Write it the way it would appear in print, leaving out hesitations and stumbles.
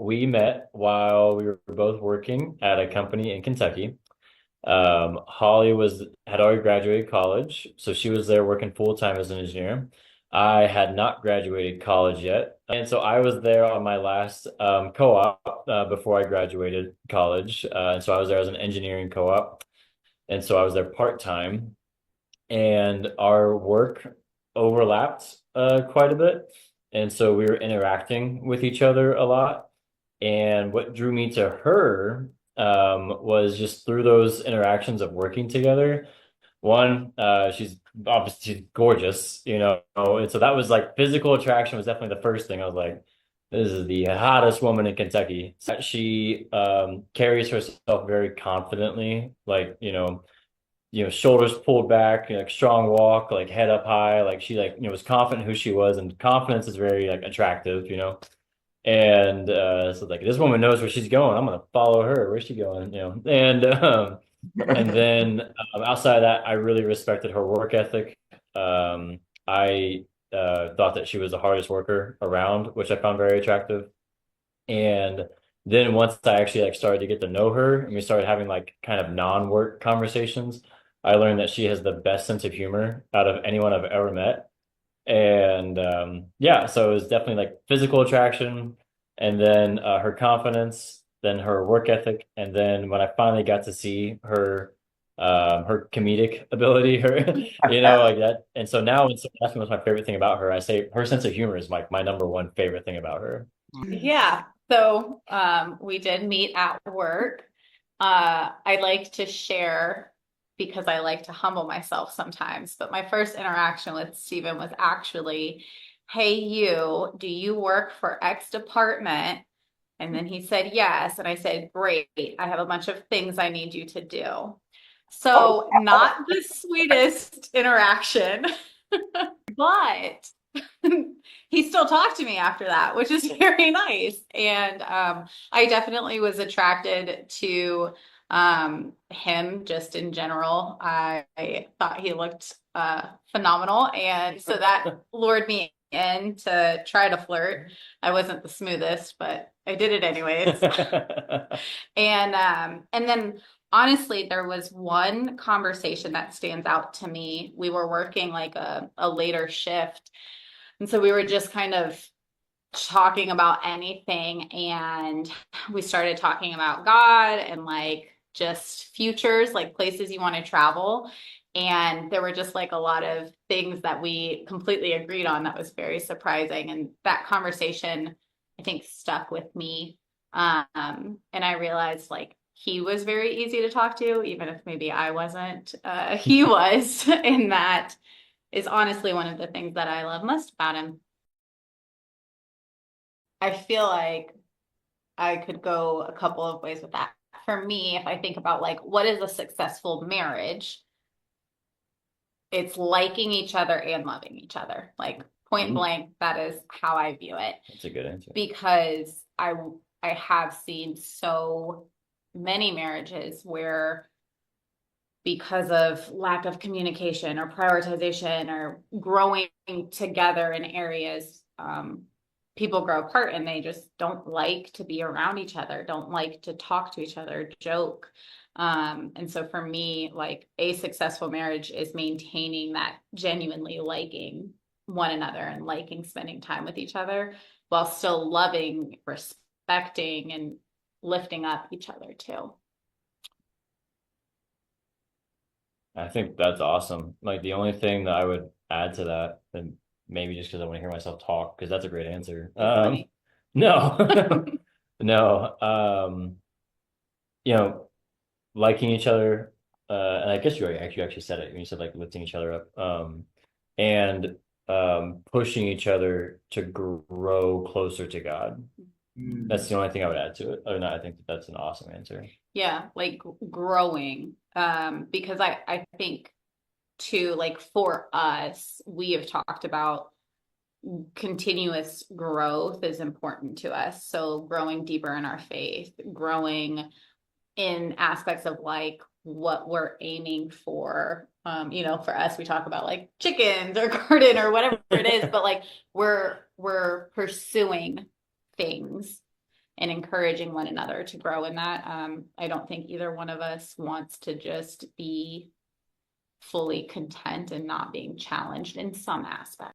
we met while we were both working at a company in Kentucky. Holly had already graduated college, so she was there working full time as an engineer. I had not graduated college yet, and so I was there on my last co-op before I graduated college. And so I was there as an engineering co-op, and so I was there part time, and our work overlapped quite a bit, and so we were interacting with each other a lot. And what drew me to her was just through those interactions of working together. One, she's obviously she's gorgeous, and so that was like physical attraction was definitely the first thing. I was like, this is the hottest woman in Kentucky. She carries herself very confidently, like, shoulders pulled back, like strong walk, like head up high, like she like, was confident who she was, and confidence is very like attractive. And so like this woman knows where she's going. I'm gonna follow her. Where's she going? And then outside of that, I really respected her work ethic. I thought that she was the hardest worker around, which I found very attractive. And then once I actually like started to get to know her and we started having like kind of non-work conversations, I learned that she has the best sense of humor out of anyone I've ever met. And yeah, so it was definitely like physical attraction, and then her confidence, then her work ethic, and then when I finally got to see her comedic ability, her like that. And so now when someone asks me what's my favorite thing about her, I say her sense of humor is my number one favorite thing about her. Yeah. So we did meet at work. I like to share because I like to humble myself sometimes. But my first interaction with Stephen was actually, hey, do you work for X department? And then he said, yes. And I said, great. I have a bunch of things I need you to do. So, not the sweetest interaction, but he still talked to me after that, which is very nice. And I definitely was attracted to him just in general. I thought he looked phenomenal. And so that lured me in to try to flirt. I wasn't the smoothest, but I did it anyways. And then honestly, there was one conversation that stands out to me. We were working like a later shift. And so we were just kind of talking about anything. And we started talking about God and like just futures, like places you want to travel. And there were just like a lot of things that we completely agreed on that was very surprising. And that conversation, I think, stuck with me. And I realized like he was very easy to talk to, even if maybe I wasn't. He was, and that is honestly one of the things that I love most about him. I feel like I could go a couple of ways with that. For me, if I think about like what is a successful marriage, it's liking each other and loving each other. Like point Mm, blank, that is how I view it. that's a good answer. Because I have seen so many marriages where because of lack of communication or prioritization or growing together in areas, people grow apart and they just don't like to be around each other, don't like to talk to each other, joke. And so for me, like a successful marriage is maintaining that genuinely liking one another and liking spending time with each other while still loving, respecting, and lifting up each other too. I think that's awesome. Like the only thing that I would add to that, and maybe just because I want to hear myself talk, because that's a great answer. It's funny. No, no. You know, liking each other, and I guess you actually said it when you said like lifting each other up, and pushing each other to grow closer to God. That's the only thing I would add to it. Other than that, I think that that's an awesome answer. Yeah, like growing. Because I think too, like for us, we have talked about continuous growth is important to us. So growing deeper in our faith, growing in aspects of like what we're aiming for. For us, we talk about like chickens or garden or whatever it is, but like we're pursuing things and encouraging one another to grow in that. I don't think either one of us wants to just be fully content and not being challenged in some aspect.